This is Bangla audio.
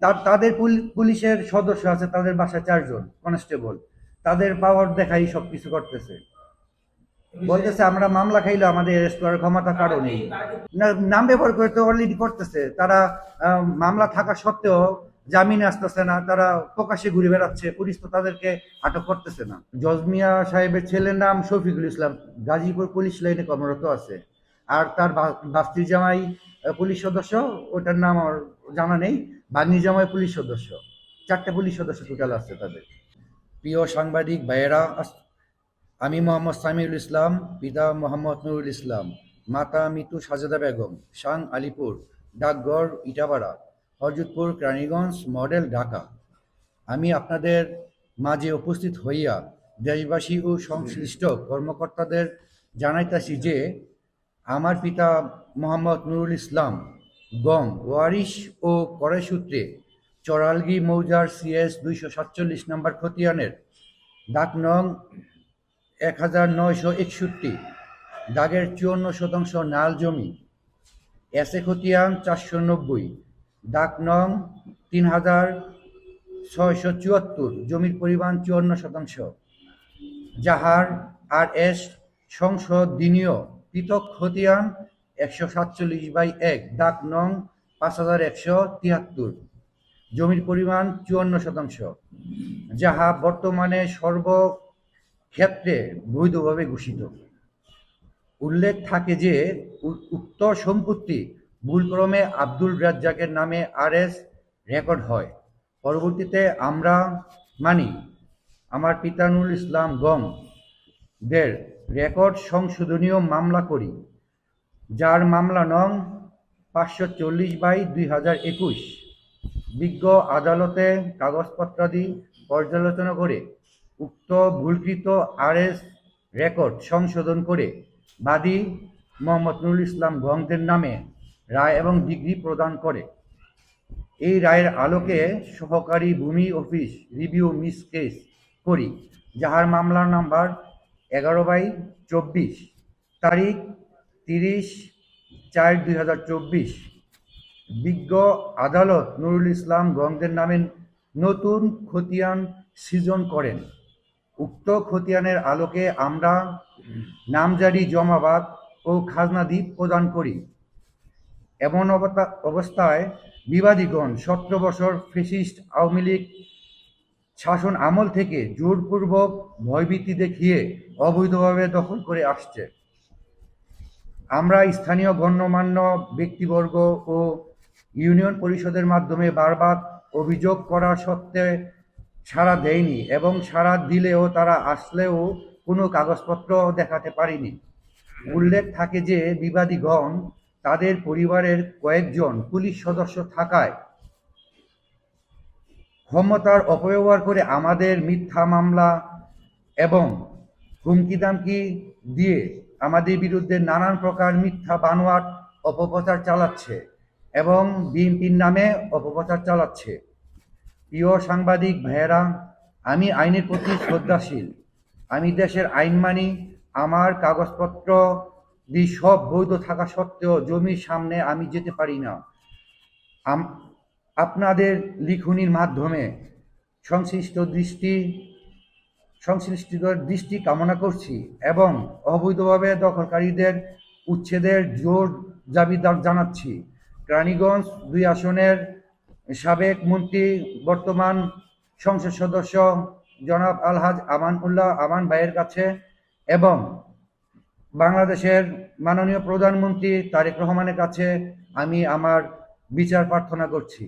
তাদের পুলিশের সদস্য আছে, তাদের বাসায় 4 জন কনস্টেবল, তাদের পাওয়ার দেখাই সবকিছু করতেছে। বলতেছে আমরা মামলা খাইলে আমাদের অ্যারেস্ট করার ক্ষমতা কারো নেই। নাম ব্যবহার করে তো অলরেডি করতেছে তারা। মামলা থাকা সত্ত্বেও জামিনে আসতেছে না, তারা প্রকাশ্যে ঘুরে বেড়াচ্ছে, পুলিশ তো তাদেরকে আটক করতেছে না। জজমিয়া সাহেবের ছেলের নাম শফিকুল ইসলাম, গাজীপুর পুলিশ লাইনে কর্মরত আছে। আর তার বাস্তির জামাই পুলিশ সদস্য, ওটার নাম আমার জানা নেই। বাগনি জামাই পুলিশ সদস্য, 4টে পুলিশ সদস্য টোটাল আছে তাদের। প্রিয় সাংবাদিক ভাইয়েরা, আমি মোহাম্মদ সামিউল ইসলাম, পিতা মোহাম্মদ নুরুল ইসলাম, মাতা মিতু সাজেদা বেগম, সাং আলিপুর, ডাকঘর ইটাপাড়া, হরজতপুর, কেরানীগঞ্জ মডেল, ঢাকা। আমি আপনাদের মাঝে উপস্থিত হইয়া দেশবাসী ও সংশ্লিষ্ট কর্মকর্তাদের জানাইতাছি যে আমার পিতা মোহাম্মদ নুরুল ইসলাম গং ওয়ারিশ ও করে সূত্রে চরালগি মৌজার CS 247 নম্বর খতিয়ানের ডাক নং 1961, দাগের 54% নাল জমি, এসে খতিয়ান 490, ডাক নং 3674, জমির পরিমাণ 54%, যাহার RS সংশোধনীয় পৃথক খতিয়ান 147/1, ডাক নং 5173, জমির পরিমাণ 54%, যাহা বর্তমানে সর্বক্ষেত্রে বৈধভাবে ঘোষিত। উল্লেখ থাকে যে উক্ত সম্পত্তি ভুলক্রমে আব্দুল রাজ্জাকের নামে RS রেকর্ড হয়। পরবর্তীতে আমরা আমার পিতা নুরুল ইসলাম গং দের রেকর্ড সংশোধনীয় মামলা করি, যার মামলা নং 540/2021। বিজ্ঞ আদালতে কাগজপত্রাদি পর্যালোচনা করে উক্ত ভুলকৃত RS রেকর্ড সংশোধন করে বাদী মোহাম্মদ নুরুল ইসলাম গংদের নামে রায় এবং ডিগ্রি প্রদান করে। এই রায়ের আলোকে সহকারী ভূমি অফিস রিভিউ মিস কেস করি, যাহার মামলা নাম্বার 11/24, তারিখ 30/4/2024। বিজ্ঞ আদালত নুরুল ইসলাম গংদের নামে নতুন খতিয়ান সৃজন করেন। উক্ত খতিয়ানের আলোকে আমরা নামজারি জমাবাদ ও খাজনাদি প্রদান করি। এমন অবস্থায় বিবাদীগণ 17 বছর ফ্যাসিস্ট আওয়ামী লীগ শাসন আমল থেকে জোরপূর্বক ভয়ভীতি দেখিয়ে অবৈধভাবে দখল করে আসছে। আমরা স্থানীয় গণ্যমান্য ব্যক্তিবর্গ ও ইউনিয়ন পরিষদের মাধ্যমে বারবার অভিযোগ করা সত্ত্বে সাড়া দেয়নি, এবং সাড়া দিলেও তারা আসলেও কোনো কাগজপত্র দেখাতে পারেনি। উল্লেখ থাকে যে বিবাদীগণ তাদের পরিবারের কয়েকজন পুলিশ সদস্য থাকায় ক্ষমতার অপব্যবহার করে আমাদের মিথ্যা মামলা এবং হুমকি-দামকি দিয়ে আমাদের বিরুদ্ধে নানান প্রকার মিথ্যা বানোয়াট অপপ্রচার চালাচ্ছে এবং বিএনপির নামে অপপ্রচার চালাচ্ছে। প্রিয় সাংবাদিক ভাইয়েরা, আমি আইনের প্রতি শ্রদ্ধাশীল। আমি দেশের আইন মানি। আমার কাগজপত্র দিয়ে সব বৈধ থাকা সত্ত্বেও জমির সামনে আমি যেতে পারি না। আপনাদের লিখনির মাধ্যমে সংশ্লিষ্টদের দৃষ্টি কামনা করছি এবং অবৈধভাবে দখলকারীদের উচ্ছেদের জোর দাবি জানাচ্ছি। কেরানীগঞ্জ 2 আসনের সাবেক মন্ত্রী, বর্তমান সংসদ সদস্য জনাব আলহাজ আমানউল্লাহ আমান ভাইয়ের কাছে এবং বাংলাদেশের মাননীয় প্রধানমন্ত্রী তারেক রহমানের কাছে আমি আমার বিচার প্রার্থনা করছি।